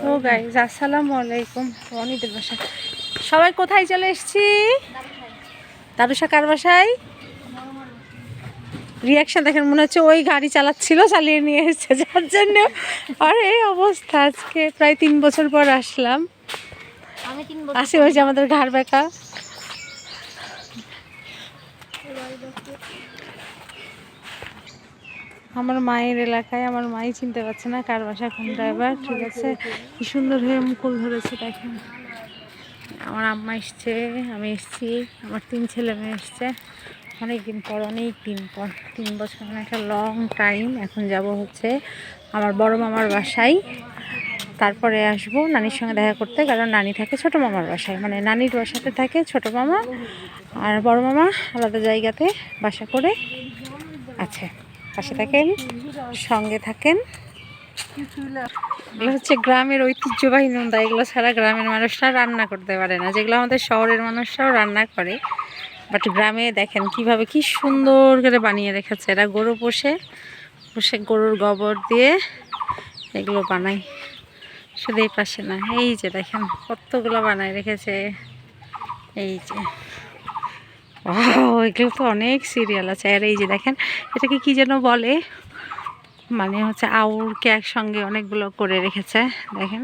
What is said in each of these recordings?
ও guys আসসালামু আলাইকুম। রনিদের বাসা। সবাই কোথায় চলে এসেছি? দারুশা কার বাসায়? রিয়াকশন দেখেন, মনে হচ্ছে ওই গাড়ি চালাচ্ছিল, চালিয়ে নিয়ে এসেছে, যার জন্য আর এই অবস্থা। আজকে প্রায় 3 বছর পর আসলাম। আসি ওই যে আমাদের ঘাড় বেঁকা। আমার মায়ের এলাকায়, আমার মাই চিনতে পারছে না কার বাসা কোন ড্রাইভার। ঠিক আছে, কি সুন্দর হয়ে মুকুল ধরেছে দেখেন। আমার আম্মা এসছে, আমি এসছি, আমার 3 ছেলে মেয়ে এসছে। অনেক দিন পর 3 বছর, মানে একটা লং টাইম। এখন যাব হচ্ছে আমার বড় মামার বাসায়, তারপরে আসবো নানির সঙ্গে দেখা করতে, কারণ নানি থাকে ছোট মামার বাসায়, মানে নানির বাসাতে থাকে ছোট মামা, আর বড় মামা আলাদা জায়গাতে বাসা করে আছে। পাশে থাকেন, সঙ্গে থাকেন। এগুলো হচ্ছে গ্রামের ঐতিহ্যবাহী নোনতা। এগুলো ছাড়া গ্রামের মানুষরা রান্না করতে পারে না, যেগুলো আমাদের শহরের মানুষরাও রান্না করে। বাট গ্রামে দেখেন কিভাবে, কি সুন্দর করে বানিয়ে রেখেছে। এরা গরু পোষে, গরুর গোবর দিয়ে এগুলো বানায়। শুধু এই পাশে না, এই যে দেখেন কতগুলো বানায় রেখেছে। এই যে এগুলো তো অনেক সিরিয়াল আছে। আর এই যে দেখেন, এটাকে কি যেন বলে, মানে হচ্ছে আউরকে একসঙ্গে অনেকগুলো করে রেখেছে। দেখেন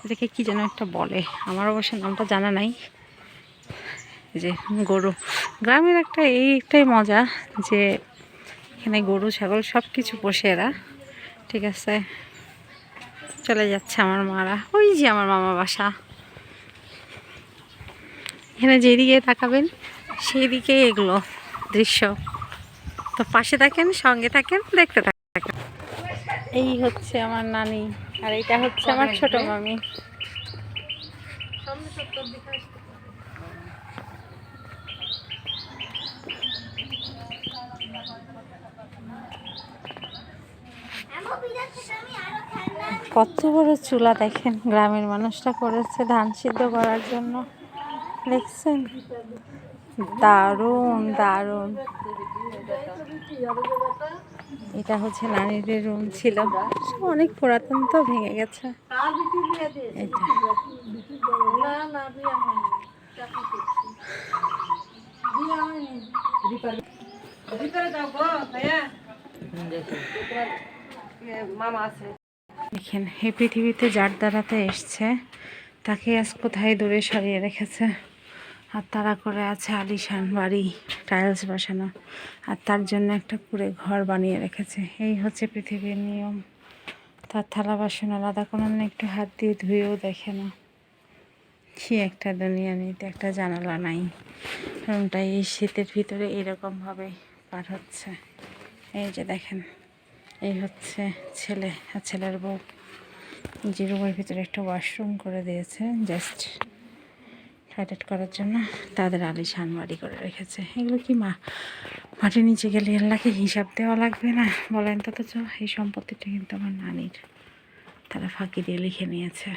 এটাকে কি যেন একটা বলে, আমার অবশ্য নামটা জানা নাই। যে গরু, গ্রামের একটা একটাই মজা যে এখানে গরু ছাগল সব কিছু পোষে এরা। ঠিক আছে, চলে যাচ্ছে আমার মারা। ওই যে আমার মামা বাসা, এখানে যেদিকে তাকাবেন সেই দিকে এগুলো দৃশ্য। তো পাশে থাকেন, সঙ্গে থাকেন, দেখতে থাকেন। এই হচ্ছে আমার নানি, আর এটা হচ্ছে আমার ছোট মামি। কত বড় চুলা দেখেন, গ্রামের মানুষরা করেছে ধান সিদ্ধ করার জন্য। দেখছেন, দারুণ দারুণ। এটা হচ্ছে নানিদের রুম ছিল, অনেক পুরাতন তো, ভেঙে গেছে। দেখেন, এই পৃথিবীতে যার দ্বারাতে এসছে তাকে আজ কোথায় দূরে সরিয়ে রেখেছে। আর তারা করে আছে আলিশান বাড়ি, টাইলস বসানো, আর তার জন্য একটা কুঁড়ে ঘর বানিয়ে রেখেছে। এই হচ্ছে পৃথিবীর নিয়ম। তার থালা বাসন আলাদা কোনো একটু হাত দিয়ে ধুয়েও দেখে না। কি একটা দুনিয়া, নিতে একটা জানালা নাই। রুমটা এই শীতের ভিতরে এরকমভাবে পার হচ্ছে। এই যে দেখেন, এই হচ্ছে ছেলে আর ছেলের বউ, যে রুমের ভিতরে একটা ওয়াশরুম করে দিয়েছে জাস্ট টয়লেট করার জন্য। তাদের আলিশান বাড়ি করে রেখেছে। এগুলো কি মাটির নিচে গেলে আল্লাহকে হিসাব দেওয়া লাগবে না বলেন? তো এই সম্পত্তিটা কিন্তু আমার নানির, তারা ফাঁকি দিয়ে লিখে নিয়েছে।